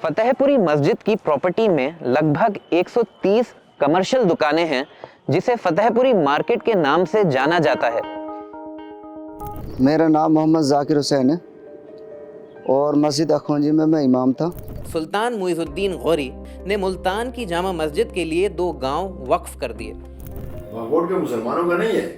فتح پوری مسجد کی پراپرٹی میں لگ بھگ 130 کمرشل دکانیں ہیں جسے فتح پوری مارکیٹ کے نام سے جانا جاتا ہے۔ میرا نام محمد ذاکر حسین ہے اور مسجد اخونجی میں امام تھا۔ سلطان معیز الدین غوری نے ملتان کی جامع مسجد کے لیے 2 گاؤں وقف کر دیے۔ ووٹ کے مسلمانوں کا نہیں ہے،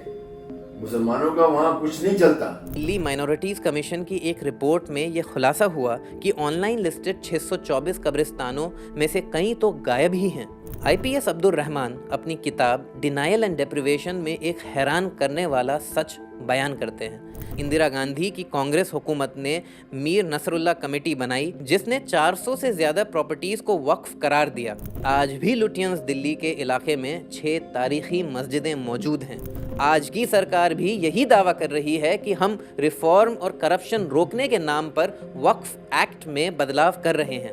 مسلمانوں کا وہاں کچھ نہیں چلتا۔ دلی مائنورٹیز کمیشن کی ایک رپورٹ میں یہ خلاصہ ہوا کہ آن لائن لسٹڈ 624 قبرستانوں میں سے کئی تو غائب ہی ہیں۔ IPS عبد الرحمن اپنی کتاب ڈینائل اینڈ ڈیپریویشن میں ایک حیران کرنے والا سچ بیان کرتے ہیں۔ اندرا گاندھی کی کانگریس حکومت نے میر نصر اللہ کمیٹی بنائی جس نے 400 سے زیادہ پراپرٹیز کو وقف قرار دیا۔ آج بھی لٹینز دلی کے علاقے میں 6 تاریخی مسجدیں موجود ہیں۔ آج کی سرکار بھی یہی دعویٰ کر رہی ہے کہ ہم ریفارم اور کرپشن روکنے کے نام پر وقف ایکٹ میں بدلاؤ کر رہے ہیں،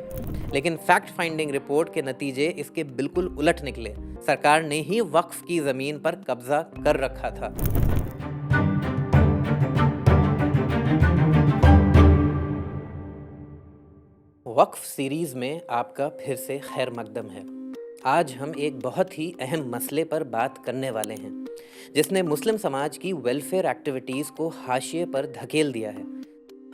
لیکن فیکٹ فائنڈنگ رپورٹ کے نتیجے اس کے بالکل الٹ نکلے۔ سرکار نے ہی وقف کی زمین پر قبضہ کر رکھا تھا۔ وقف سیریز میں آپ کا پھر سے خیر مقدم ہے۔ آج ہم ایک بہت ہی اہم مسئلے پر بات کرنے والے ہیں جس نے مسلم سماج کی ویلفیئر ایکٹیویٹیز کو حاشیے پر دھکیل دیا ہے۔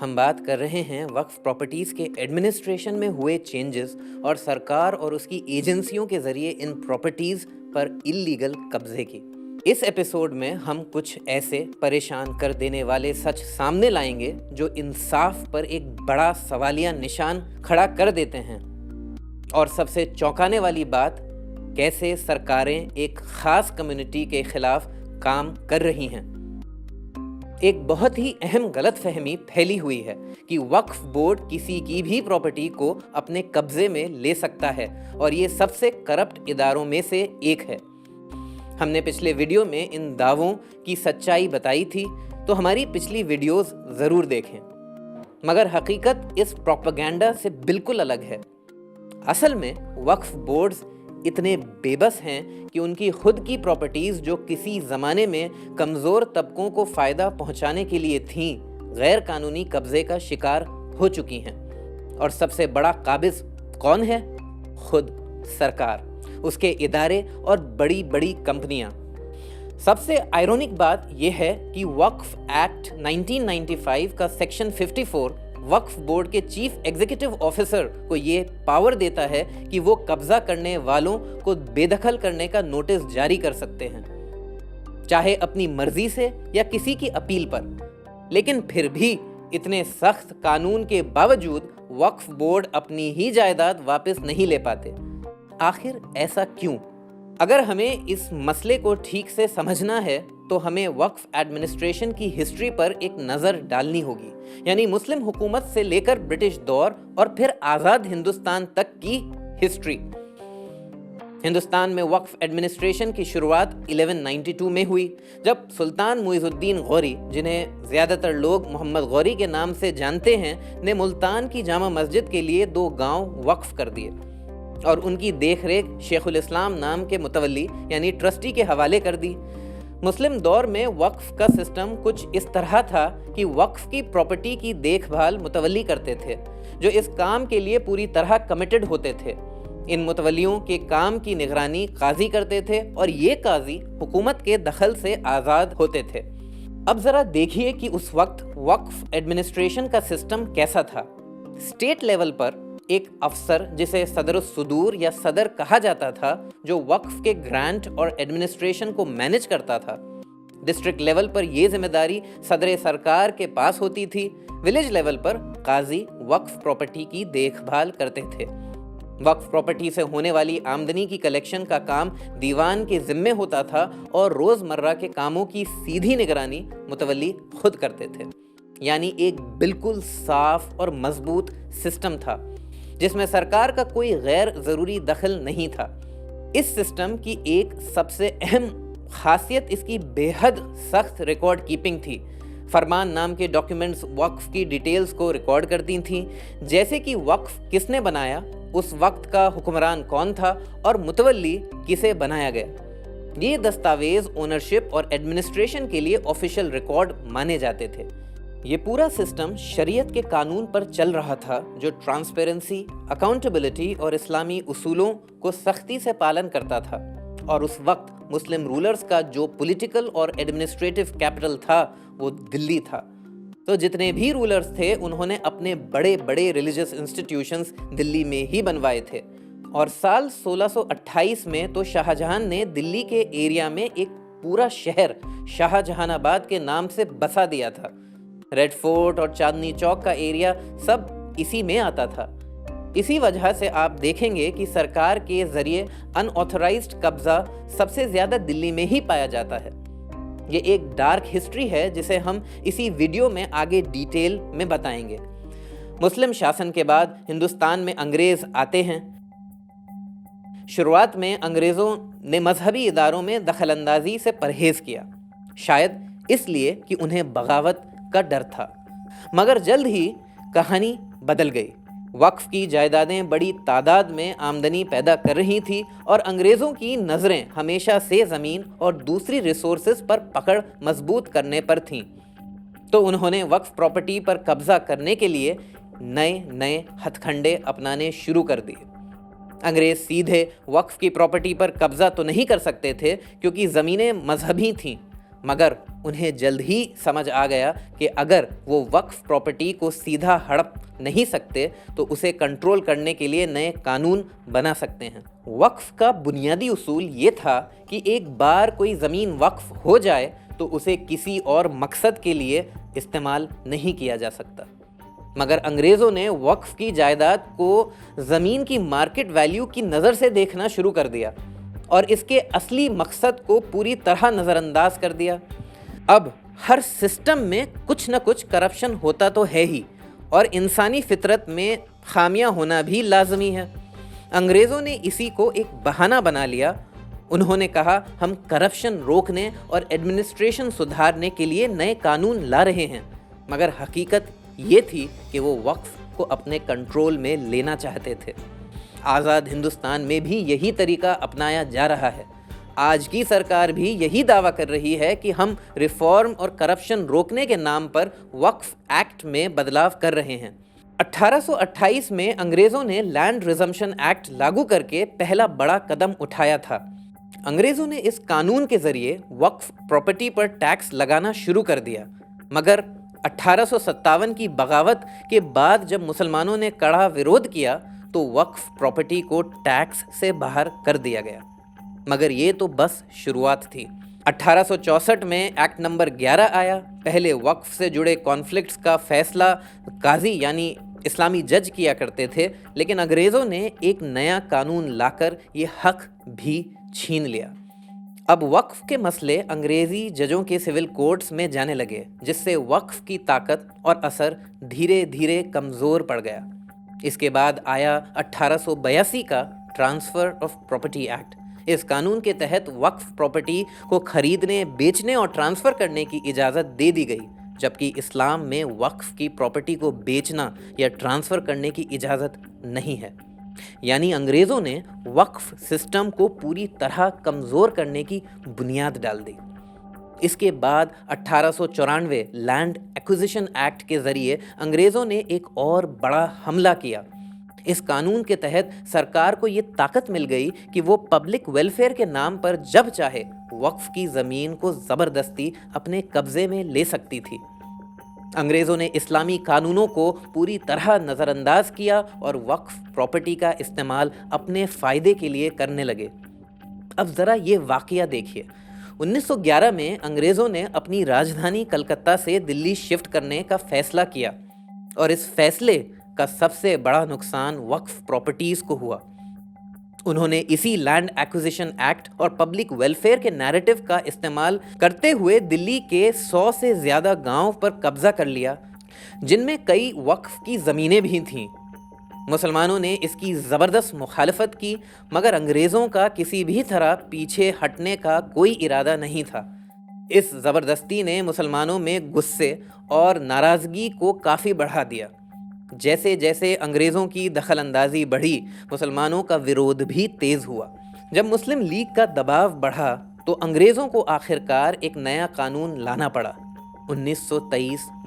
ہم بات کر رہے ہیں وقف پراپرٹیز کے ایڈمنسٹریشن میں ہوئے چینجز اور سرکار اور اس کی ایجنسیوں کے ذریعے ان پراپرٹیز پر اللیگل قبضے کی۔ اس ایپیسوڈ میں ہم کچھ ایسے پریشان کر دینے والے سچ سامنے لائیں گے جو انصاف پر ایک بڑا سوالیہ نشان کھڑا کر دیتے ہیں، اور سب سے چونکانے والی بات کیسے سرکاریں ایک خاص کمیونٹی کے خلاف کام کر رہی ہیں۔ ایک بہت ہی اہم غلط فہمی پھیلی ہوئی ہے کہ وقف بورڈ کسی کی بھی پراپرٹی کو اپنے قبضے میں لے سکتا ہے اور یہ سب سے کرپٹ اداروں میں سے ایک ہے۔ ہم نے پچھلے ویڈیو میں ان دعووں کی سچائی بتائی تھی، تو ہماری پچھلی ویڈیوز ضرور دیکھیں، مگر حقیقت اس پروپیگنڈا سے بالکل الگ ہے۔ اصل میں وقف بورڈز اتنے بے بس ہیں کہ ان کی خود کی پراپرٹیز جو کسی زمانے میں کمزور طبقوں کو فائدہ پہنچانے کے لیے تھیں، غیر قانونی قبضے کا شکار ہو چکی ہیں۔ اور سب سے بڑا قابض کون ہے؟ خود سرکار، اس کے ادارے اور بڑی بڑی کمپنیاں۔ سب سے آئرونک بات یہ ہے کہ وقف ایکٹ 1995 کا سیکشن 54 وقف بورڈ کے چیف ایگزیکٹو آفیسر کو یہ پاور دیتا ہے کہ وہ قبضہ کرنے والوں کو بے دخل کرنے کا نوٹس جاری کر سکتے ہیں، چاہے اپنی مرضی سے یا کسی کی اپیل پر۔ لیکن پھر بھی اتنے سخت قانون کے باوجود وقف بورڈ اپنی ہی جائیداد واپس نہیں لے پاتے۔ آخر ایسا کیوں؟ اگر ہمیں اس مسئلے کو ٹھیک سے سمجھنا ہے تو ہمیں وقف ایڈمنسٹریشن کی ہسٹری پر ایک نظر ڈالنی ہوگی، یعنی مسلم حکومت سے لے کر برٹش دور اور پھر آزاد ہندوستان تک کی ہسٹری۔ ہندوستان میں وقف ایڈمنسٹریشن کی شروعات 1192 میں ہوئی، جب سلطان معیز الدین غوری، جنہیں زیادہ تر لوگ محمد غوری کے نام سے جانتے ہیں، نے ملتان کی جامع مسجد کے لیے 2 گاؤں وقف کر دیے اور ان کی دیکھ ریکھ شیخ الاسلام نام کے متولی یعنی ٹرسٹی کے حوالے کر دی۔ مسلم دور میں وقف کا سسٹم کچھ اس طرح تھا کہ وقف کی پراپرٹی کی دیکھ بھال متولی کرتے تھے جو اس کام کے لیے پوری طرح کمیٹڈ ہوتے تھے۔ ان متولیوں کے کام کی نگرانی قاضی کرتے تھے اور یہ قاضی حکومت کے دخل سے آزاد ہوتے تھے۔ اب ذرا دیکھیے کہ اس وقت وقف ایڈمنسٹریشن کا سسٹم کیسا تھا۔ اسٹیٹ لیول پر ایک افسر جسے صدر الصدور یا صدر کہا جاتا تھا جو وقف کے گرانٹ اور ایڈمنسٹریشن کو مینج کرتا تھا۔ ڈسٹرکٹ لیول پر یہ ذمہ داری صدر سرکار کے پاس ہوتی تھی۔ ولیج لیول پر قاضی وقف پراپرٹی کی دیکھ بھال کرتے تھے۔ وقف پراپرٹی سے ہونے والی آمدنی کی کلیکشن کا کام دیوان کے ذمے ہوتا تھا اور روزمرہ کے کاموں کی سیدھی نگرانی متولی خود کرتے تھے۔ یعنی ایک بالکل صاف اور مضبوط سسٹم تھا جس میں سرکار کا کوئی غیر ضروری دخل نہیں تھا۔ اس سسٹم کی ایک سب سے اہم خاصیت اس کی بے حد سخت ریکارڈ کیپنگ تھی۔ فرمان نام کے ڈاکیومنٹس وقف کی ڈیٹیلز کو ریکارڈ کرتی تھیں، جیسے کہ وقف کس نے بنایا، اس وقت کا حکمران کون تھا اور متولی کسے بنایا گیا۔ یہ دستاویز اونرشپ اور ایڈمنسٹریشن کے لیے آفیشیل ریکارڈ مانے جاتے تھے۔ یہ پورا سسٹم شریعت کے قانون پر چل رہا تھا جو ٹرانسپیرنسی، اکاؤنٹیبلٹی اور اسلامی اصولوں کو سختی سے پالن کرتا تھا، اور اس وقت مسلم رولرز کا جو پولیٹیکل اور ایڈمنسٹریٹو کیپٹل تھا وہ دلی تھا۔ تو جتنے بھی رولرز تھے انہوں نے اپنے بڑے بڑے ریلیجس انسٹیٹیوشنز دلی میں ہی بنوائے تھے، اور سال 1628 میں تو شاہ جہاں نے دلی کے ایریا میں ایک پورا شہر شاہ جہان آباد کے نام سے بسا دیا تھا۔ ریڈ فورٹ اور چاندنی چوک کا ایریا سب اسی میں آتا تھا۔ اسی وجہ سے آپ دیکھیں گے کہ سرکار کے ذریعے ان آتھورائزڈ قبضہ سب سے زیادہ دلی میں ہی پایا جاتا ہے۔ یہ ایک ڈارک ہسٹری ہے جسے ہم اسی ویڈیو میں آگے ڈیٹیل میں بتائیں گے۔ مسلم شاسن کے بعد ہندوستان میں انگریز آتے ہیں۔ شروعات میں انگریزوں نے مذہبی اداروں میں دخل اندازی سے پرہیز کیا، شاید اس لیے کہ انہیں بغاوت کا ڈر تھا، مگر جلد ہی کہانی بدل گئی۔ وقف کی جائیدادیں بڑی تعداد میں آمدنی پیدا کر رہی تھی، اور انگریزوں کی نظریں ہمیشہ سے زمین اور دوسری ریسورسز پر پکڑ مضبوط کرنے پر تھیں، تو انہوں نے وقف پراپرٹی پر قبضہ کرنے کے لیے نئے ہتھ کنڈے اپنانے شروع کر دیے۔ انگریز سیدھے وقف کی پراپرٹی پر قبضہ تو نہیں کر سکتے تھے کیونکہ زمینیں مذہبی تھیں، مگر انہیں جلد ہی سمجھ آ گیا کہ اگر وہ وقف پراپرٹی کو سیدھا ہڑپ نہیں سکتے تو اسے کنٹرول کرنے کے لیے نئے قانون بنا سکتے ہیں۔ وقف کا بنیادی اصول یہ تھا کہ ایک بار کوئی زمین وقف ہو جائے تو اسے کسی اور مقصد کے لیے استعمال نہیں کیا جا سکتا، مگر انگریزوں نے وقف کی جائیداد کو زمین کی مارکیٹ ویلیو کی نظر سے دیکھنا شروع کر دیا اور اس کے اصلی مقصد کو پوری طرح نظر انداز کر دیا۔ اب ہر سسٹم میں کچھ نہ کچھ کرپشن ہوتا تو ہے ہی، اور انسانی فطرت میں خامیاں ہونا بھی لازمی ہے۔ انگریزوں نے اسی کو ایک بہانہ بنا لیا۔ انہوں نے کہا ہم کرپشن روکنے اور ایڈمنسٹریشن سدھارنے کے لیے نئے قانون لا رہے ہیں، مگر حقیقت یہ تھی کہ وہ وقف کو اپنے کنٹرول میں لینا چاہتے تھے۔ آزاد ہندوستان میں بھی یہی طریقہ اپنایا جا رہا ہے۔ آج کی سرکار بھی یہی دعویٰ کر رہی ہے کہ ہم ریفارم اور کرپشن روکنے کے نام پر وقف ایکٹ میں بدلاؤ کر رہے ہیں۔ 1828 میں انگریزوں نے لینڈ ریزمپشن ایکٹ لاگو کر کے پہلا بڑا قدم اٹھایا تھا۔ انگریزوں نے اس قانون کے ذریعے وقف پراپرٹی پر ٹیکس لگانا شروع کر دیا، مگر 1857 کی بغاوت کے بعد جب مسلمانوں نے کڑا ویرودھ کیا تو وقف پراپرٹی کو ٹیکس سے باہر کر دیا گیا، مگر یہ تو بس شروعات تھی۔ 1864 میں ایکٹ نمبر 11 آیا۔ پہلے وقف سے جڑے کانفلکٹس کا فیصلہ قاضی یعنی اسلامی جج کیا کرتے تھے، لیکن انگریزوں نے ایک نیا قانون لا کر یہ حق بھی چھین لیا۔ اب وقف کے مسئلے انگریزی ججوں کے سول کورٹس میں جانے لگے، جس سے وقف کی طاقت اور اثر دھیرے دھیرے کمزور پڑ گیا۔ اس کے بعد آیا 1882 کا ٹرانسفر آف پراپرٹی ایکٹ۔ اس قانون کے تحت وقف پراپرٹی کو خریدنے، بیچنے اور ٹرانسفر کرنے کی اجازت دے دی گئی، جبکہ اسلام میں وقف کی پراپرٹی کو بیچنا یا ٹرانسفر کرنے کی اجازت نہیں ہے۔ یعنی انگریزوں نے وقف سسٹم کو پوری طرح کمزور کرنے کی بنیاد ڈال دی۔ اس کے بعد 1894 لینڈ ایکوزیشن ایکٹ کے ذریعے انگریزوں نے ایک اور بڑا حملہ کیا۔ اس قانون کے تحت سرکار کو یہ طاقت مل گئی کہ وہ پبلک ویلفیئر کے نام پر جب چاہے وقف کی زمین کو زبردستی اپنے قبضے میں لے سکتی تھی۔ انگریزوں نے اسلامی قانونوں کو پوری طرح نظر انداز کیا اور وقف پراپرٹی کا استعمال اپنے فائدے کے لیے کرنے لگے۔ اب ذرا یہ واقعہ دیکھیے۔ 1911 میں انگریزوں نے اپنی راجدھانی کلکتہ سے دلی شفٹ کرنے کا فیصلہ کیا، اور اس فیصلے کا سب سے بڑا نقصان وقف پراپرٹیز کو ہوا۔ انہوں نے اسی لینڈ ایکوزیشن ایکٹ اور پبلک ویلفیئر کے نیریٹو کا استعمال کرتے ہوئے دلی کے 100 سے زیادہ گاؤں پر قبضہ کر لیا، جن میں کئی وقف کی زمینیں بھی تھیں۔ مسلمانوں نے اس کی زبردست مخالفت کی، مگر انگریزوں کا کسی بھی طرح پیچھے ہٹنے کا کوئی ارادہ نہیں تھا۔ اس زبردستی نے مسلمانوں میں غصے اور ناراضگی کو کافی بڑھا دیا۔ جیسے جیسے انگریزوں کی دخل اندازی بڑھی، مسلمانوں کا ویرودھ بھی تیز ہوا۔ جب مسلم لیگ کا دباؤ بڑھا تو انگریزوں کو آخرکار ایک نیا قانون لانا پڑا۔ 1923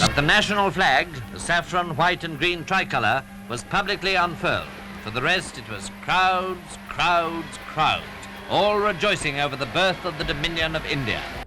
But the national flag, the saffron, white and green tricolour, was publicly unfurled. For the rest, it was crowds, crowds, crowds, all rejoicing over the birth of the Dominion of India.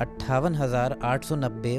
58,890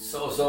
100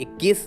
21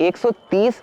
130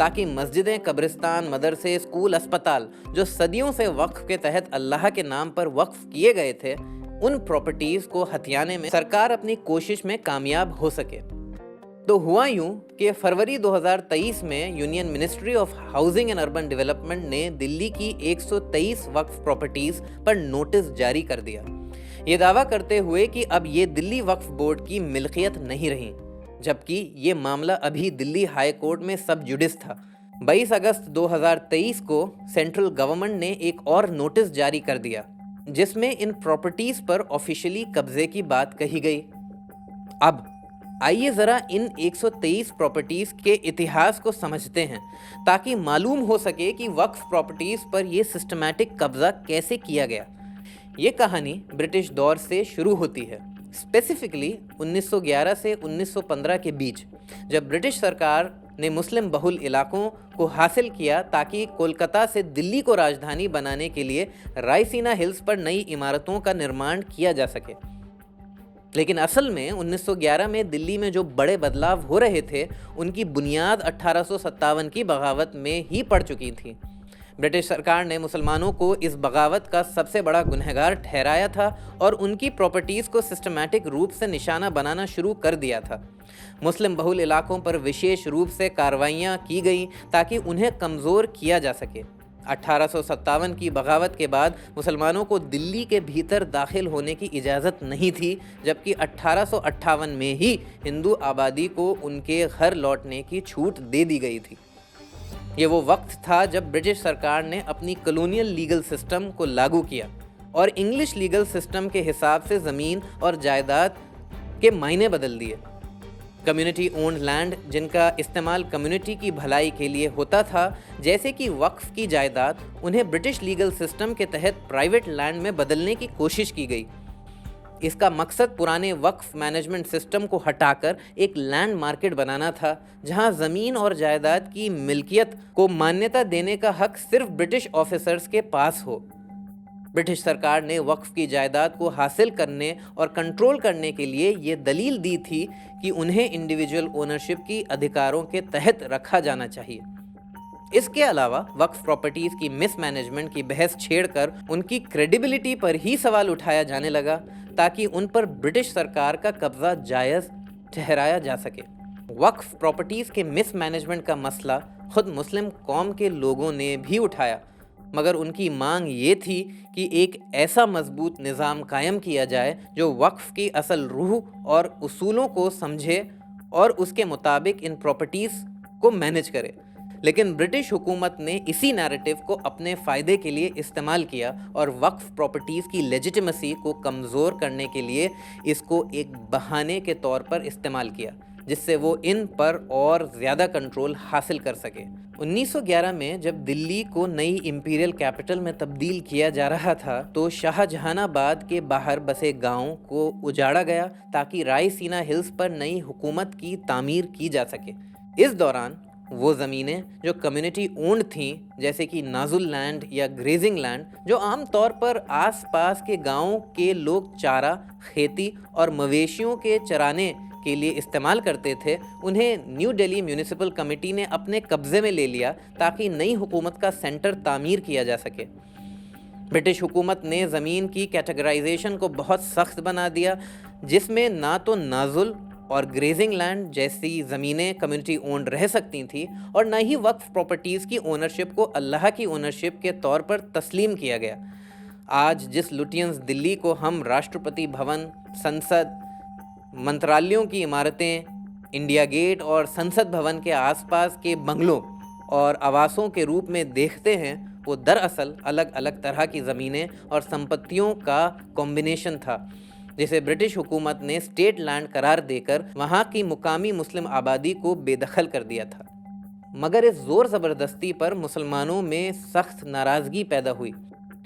تاکہ مسجدیں، قبرستان، مدرسے، school, اسپتال جو صدیوں سے وقف کے تحت اللہ کے نام پر وقف کیے گئے تھے، ان پراپرٹیز کو ہتھیانے میں سرکار اپنی کوشش میں کامیاب ہو سکے۔ تو ہوا یوں کہ فروری 2023 میں union ministry of housing and urban development نے دلی کی 123 وقف پراپرٹیز پر نوٹس جاری کر دیا، یہ دعویٰ کرتے ہوئے کہ اب یہ دلی وقف بورڈ کی ملکیت نہیں رہیں، جبکہ یہ معاملہ ابھی دلی ہائی کورٹ میں سب جوڈس تھا۔ 22 اگست 2023 کو سینٹرل گورنمنٹ نے ایک اور نوٹس جاری کر دیا، جس میں ان پراپرٹیز پر آفیشلی قبضے کی بات کہی گئی۔ اب آئیے ذرا ان 123 پراپرٹیز کے اتہاس کو سمجھتے ہیں، تاکہ معلوم ہو سکے کہ وقف پراپرٹیز پر یہ سسٹمیٹک قبضہ کیسے کیا گیا۔ یہ کہانی برٹش دور سے شروع ہوتی ہے، اسپیسیفکلی 1911 سے 1915 کے بیچ، جب برٹش سرکار نے مسلم بہل علاقوں کو حاصل کیا تاکہ کولکتہ سے دلی کو راجدھانی بنانے کے لیے رائسینا ہلز پر نئی عمارتوں کا نرمان کیا جا سکے۔ لیکن اصل میں 1911 میں دلی میں جو بڑے بدلاؤ ہو رہے تھے، ان کی بنیاد 1857 کی بغاوت میں ہی پڑ چکی تھی۔ برٹش سرکار نے مسلمانوں کو اس بغاوت کا سب سے بڑا گنہگار ٹھہرایا تھا اور ان کی پراپرٹیز کو سسٹمیٹک روپ سے نشانہ بنانا شروع کر دیا تھا۔ مسلم بہل علاقوں پر وشیش روپ سے کارروائیاں کی گئیں تاکہ انہیں کمزور کیا جا سکے۔ 1857 کی بغاوت کے بعد مسلمانوں کو دلی کے بھیتر داخل ہونے کی اجازت نہیں تھی، جبکہ 1858 میں ہی ہندو آبادی کو ان کے گھر لوٹنے کی چھوٹ دے دی گئی تھی۔ یہ وہ وقت تھا جب برٹش سرکار نے اپنی کلونیل لیگل سسٹم کو لاگو کیا اور انگلش لیگل سسٹم کے حساب سے زمین اور جائیداد کے معنی بدل دیے۔ کمیونٹی اونڈ لینڈ، جن کا استعمال کمیونٹی کی بھلائی کے لیے ہوتا تھا، جیسے کہ وقف کی جائیداد، انہیں برٹش لیگل سسٹم کے تحت پرائیویٹ لینڈ میں بدلنے کی کوشش کی گئی۔ اس کا مقصد پرانے وقف مینجمنٹ سسٹم کو ہٹا کر ایک لینڈ مارکیٹ بنانا تھا، جہاں زمین اور جائیداد کی ملکیت کو مانیتا دینے کا حق صرف برٹش آفیسرز کے پاس ہو۔ برٹش سرکار نے وقف کی جائیداد کو حاصل کرنے اور کنٹرول کرنے کے لیے یہ دلیل دی تھی کہ انہیں انڈیویجول اونرشپ کی ادھیکاروں کے تحت رکھا جانا چاہیے۔ اس کے علاوہ وقف پراپرٹیز کی مس مینجمنٹ کی بحث چھیڑ کر ان کی کریڈیبلٹی پر ہی سوال اٹھایا جانے لگا، تاکہ ان پر برٹش سرکار کا قبضہ جائز ٹھہرایا جا سکے۔ وقف پراپرٹیز کے مس مینجمنٹ کا مسئلہ خود مسلم قوم کے لوگوں نے بھی اٹھایا، مگر ان کی مانگ یہ تھی کہ ایک ایسا مضبوط نظام قائم کیا جائے جو وقف کی اصل روح اور اصولوں کو سمجھے اور اس کے مطابق ان پراپرٹیز کو مینج کرے۔ لیکن برٹش حکومت نے اسی نیریٹو کو اپنے فائدے کے لیے استعمال کیا اور وقف پراپرٹیز کی لیجیٹیمیسی کو کمزور کرنے کے لیے اس کو ایک بہانے کے طور پر استعمال کیا، جس سے وہ ان پر اور زیادہ کنٹرول حاصل کر سکے۔ 1911 میں جب دلی کو نئی امپیریل کیپٹل میں تبدیل کیا جا رہا تھا تو شاہ جہان آباد کے باہر بسے گاؤں کو اجاڑا گیا تاکہ رائسینا ہلز پر نئی حکومت کی تعمیر کی جا سکے۔ اس دوران وہ زمینیں جو کمیونٹی اونڈ تھیں، جیسے کہ نازل لینڈ یا گریزنگ لینڈ، جو عام طور پر آس پاس کے گاؤں کے لوگ چارہ، کھیتی اور مویشیوں کے چرانے کے لیے استعمال کرتے تھے، انہیں نیو دہلی میونسپل کمیٹی نے اپنے قبضے میں لے لیا تاکہ نئی حکومت کا سینٹر تعمیر کیا جا سکے۔ برٹش حکومت نے زمین کی کیٹیگرائزیشن کو بہت سخت بنا دیا، جس میں نہ تو نازل اور گریزنگ لینڈ جیسی زمینیں کمیونٹی اونڈ رہ سکتی تھیں اور نہ ہی وقف پراپرٹیز کی اونرشپ کو اللہ کی اونرشپ کے طور پر تسلیم کیا گیا۔ آج جس لوٹینز دلی کو ہم راشٹرپتی بھون، سنسد، منترالیوں کی عمارتیں، انڈیا گیٹ اور سنسد بھون کے آس پاس کے بنگلوں اور آواسوں کے روپ میں دیکھتے ہیں، وہ دراصل الگ الگ طرح کی زمینیں اور سمپتیوں کا کمبینیشن تھا، جسے برٹش حکومت نے اسٹیٹ لینڈ قرار دے کر وہاں کی مقامی مسلم آبادی کو بے دخل کر دیا تھا۔ مگر اس زور زبردستی پر مسلمانوں میں سخت ناراضگی پیدا ہوئی۔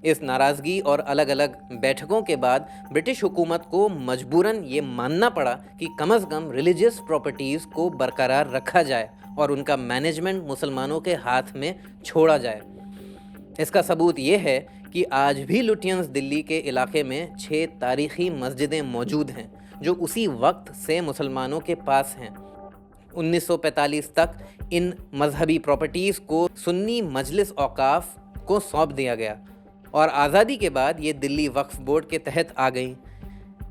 اس ناراضگی اور الگ الگ بیٹھکوں کے بعد برٹش حکومت کو مجبوراً یہ ماننا پڑا کہ کم از کم ریلیجیس پراپرٹیز کو برقرار رکھا جائے اور ان کا مینجمنٹ مسلمانوں کے ہاتھ میں چھوڑا جائے۔ اس کا ثبوت یہ ہے کہ آج بھی لوٹینز دلی کے علاقے میں 6 تاریخی مسجدیں موجود ہیں جو اسی وقت سے مسلمانوں کے پاس ہیں۔ 1945 تک ان مذہبی پراپرٹیز کو سنی مجلس اوقاف کو سونپ دیا گیا اور آزادی کے بعد یہ دلی وقف بورڈ کے تحت آ گئیں۔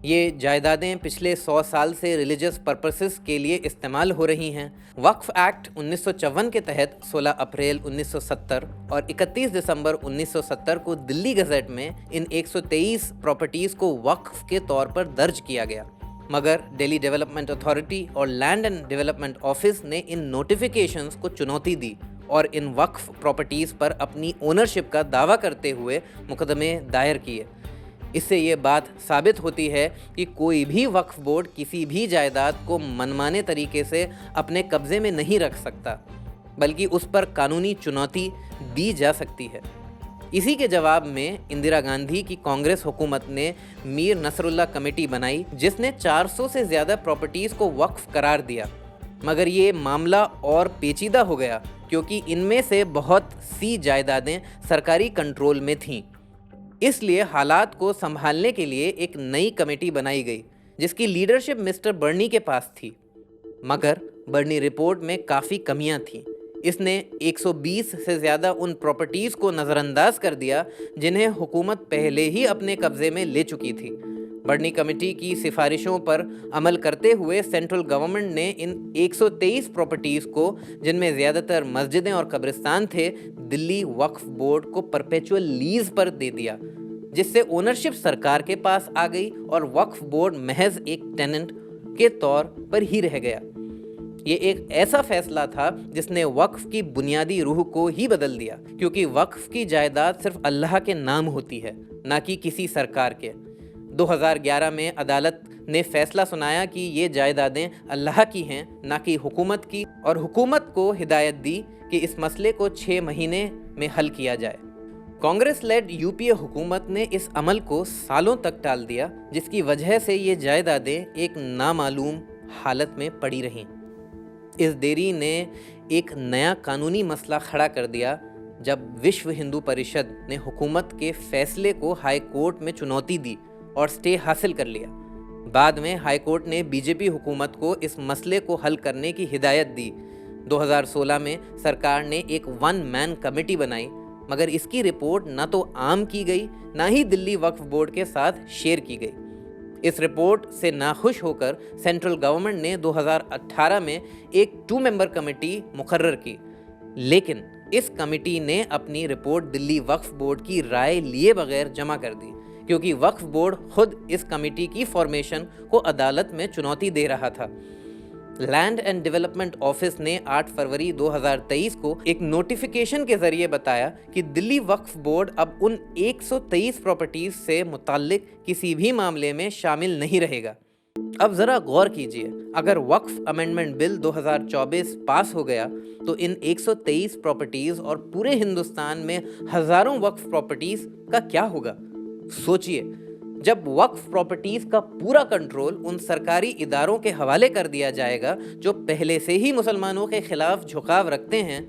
یہ جائیدادیں پچھلے 100 سال سے ریلیجس پرپسز کے لیے استعمال ہو رہی ہیں۔ وقف ایکٹ 1954 کے تحت 16 اپریل 1970 اور 31 دسمبر 1970 کو دلی گزٹ میں ان 123 پراپرٹیز کو وقف کے طور پر درج کیا گیا، مگر دہلی ڈیولپمنٹ اتھارٹی اور لینڈ اینڈ ڈیولپمنٹ آفس نے ان نوٹیفیکیشنز کو چنوتی دی اور ان وقف پراپرٹیز پر اپنی اونرشپ کا دعویٰ کرتے ہوئے مقدمے دائر کیے۔ اس سے یہ بات ثابت ہوتی ہے کہ کوئی بھی وقف بورڈ کسی بھی جائیداد کو منمانے طریقے سے اپنے قبضے میں نہیں رکھ سکتا، بلکہ اس پر قانونی چنوتی دی جا سکتی ہے۔ اسی کے جواب میں اندرا گاندھی کی کانگریس حکومت نے میر نصر اللہ کمیٹی بنائی، جس نے 400 سے زیادہ پراپرٹیز کو وقف قرار دیا، مگر یہ معاملہ اور پیچیدہ ہو گیا کیونکہ ان میں سے بہت سی جائیدادیں سرکاری کنٹرول میں تھیں۔ اس لیے حالات کو سنبھالنے کے لیے ایک نئی کمیٹی بنائی گئی جس کی لیڈرشپ مسٹر برنی کے پاس تھی، مگر برنی رپورٹ میں کافی کمیاں تھیں۔ اس نے 120 سے زیادہ ان پراپرٹیز کو نظر انداز کر دیا جنہیں حکومت پہلے ہی اپنے قبضے میں لے چکی تھی۔ برنی کمیٹی کی سفارشوں پر عمل کرتے ہوئے سینٹرل گورنمنٹ نے ان 123 پراپرٹیز کو، جن میں زیادہ تر مسجدیں اور قبرستان تھے، دلی وقف بورڈ کو پرپیچول لیز پر دے دیا، جس سے اونرشپ سرکار کے پاس آ گئی اور وقف بورڈ محض ایک ٹیننٹ کے طور پر ہی رہ گیا۔ یہ ایک ایسا فیصلہ تھا جس نے وقف کی بنیادی روح کو ہی بدل دیا، کیونکہ وقف کی جائیداد صرف اللہ کے نام ہوتی ہے، نہ کہ کسی سرکار کے۔ 2011 میں عدالت نے فیصلہ سنایا کہ یہ جائیدادیں اللہ کی ہیں، نہ کہ حکومت کی، اور حکومت کو ہدایت دی کہ اس مسئلے کو 6 مہینے میں حل کیا جائے۔ کانگریس لیڈ یو پی اے حکومت نے اس عمل کو سالوں تک ٹال دیا، جس کی وجہ سے یہ جائیدادیں ایک نامعلوم حالت میں پڑی رہیں۔ اس دیری نے ایک نیا قانونی مسئلہ کھڑا کر دیا جب وشو ہندو پریشد نے حکومت کے فیصلے کو ہائی کورٹ میں چنوتی دی اور سٹے حاصل کر لیا۔ بعد میں ہائی کورٹ نے بی جے پی حکومت کو اس مسئلے کو حل کرنے کی ہدایت دی۔ 2016 میں سرکار نے ایک 1 مین کمیٹی بنائی، مگر اس کی رپورٹ نہ تو عام کی گئی، نہ ہی دلی وقف بورڈ کے ساتھ شیئر کی گئی۔ اس رپورٹ سے ناخوش ہو کر سینٹرل گورنمنٹ نے 2018 میں ایک 2 ممبر کمیٹی مقرر کی، لیکن اس کمیٹی نے اپنی رپورٹ دلی وقف بورڈ کی رائے لیے بغیر جمع کر دی، کیونکہ وقف بورڈ خود اس کمیٹی کی فارمیشن کو عدالت میں چنوتی دے رہا تھا۔ لینڈ اینڈ ڈیولپمنٹ آفس نے 8 فروری 2023 کو ایک نوٹیفیکیشن کے ذریعے بتایا کہ دلی وقف بورڈ اب ان 123 پراپرٹیز سے متعلق کسی بھی معاملے میں شامل نہیں رہے گا۔ اب ذرا غور کیجئے، اگر وقف امینڈمنٹ بل 2024 پاس ہو گیا تو ان 123 پراپرٹیز اور پورے ہندوستان میں ہزاروں وقف پراپرٹیز کا کیا ہوگا؟ سوچئے، جب وقف پراپرٹیز کا پورا کنٹرول ان سرکاری اداروں کے حوالے کر دیا جائے گا جو پہلے سے ہی مسلمانوں کے خلاف جھکاؤ رکھتے ہیں،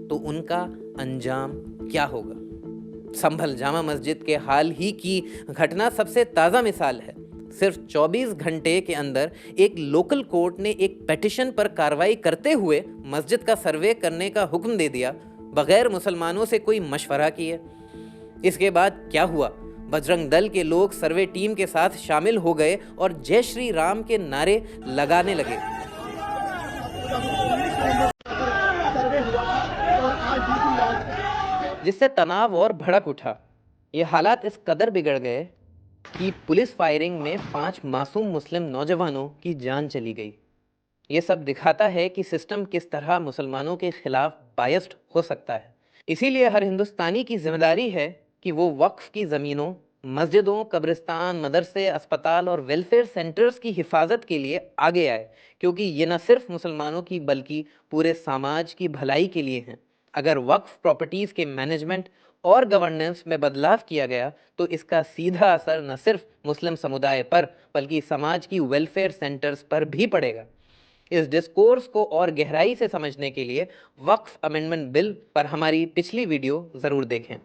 تو ان کا انجام کیا ہوگا؟ سنبھل جامع مسجد کے حال ہی کی گھٹنا سب سے تازہ مثال ہے۔ صرف 24 گھنٹے کے اندر ایک لوکل کورٹ نے ایک پیٹیشن پر کارروائی کرتے ہوئے مسجد کا سروے کرنے کا حکم دے دیا، بغیر مسلمانوں سے کوئی مشورہ کیے۔ اس کے بعد کیا ہوا؟ بجرنگ دل کے لوگ سروے ٹیم کے ساتھ شامل ہو گئے اور جے شری رام کے نعرے لگانے لگے۔ جس سے تناؤ اور بھڑک اٹھا۔ یہ حالات اس قدر بگڑ گئے کہ پولیس فائرنگ میں 5 معصوم مسلم نوجوانوں کی جان چلی گئی۔ یہ سب دکھاتا ہے کہ سسٹم کس طرح مسلمانوں کے خلاف بائسڈ ہو سکتا ہے۔ اسی لیے ہر ہندوستانی کی ذمہ داری ہے کہ وہ وقف کی زمینوں، مسجدوں، قبرستان، مدرسے، اسپتال اور ویلفیئر سینٹرز کی حفاظت کے لیے آگے آئے، کیونکہ یہ نہ صرف مسلمانوں کی بلکہ پورے سماج کی بھلائی کے لیے ہیں۔ اگر وقف پراپرٹیز کے مینجمنٹ اور گورننس میں بدلاؤ کیا گیا تو اس کا سیدھا اثر نہ صرف مسلم سمودائے پر بلکہ سماج کی ویلفیئر سینٹرز پر بھی پڑے گا۔ اس ڈسکورس کو اور گہرائی سے سمجھنے کے لیے وقف امینڈمنٹ بل پر ہماری پچھلی ویڈیو ضرور دیکھیں۔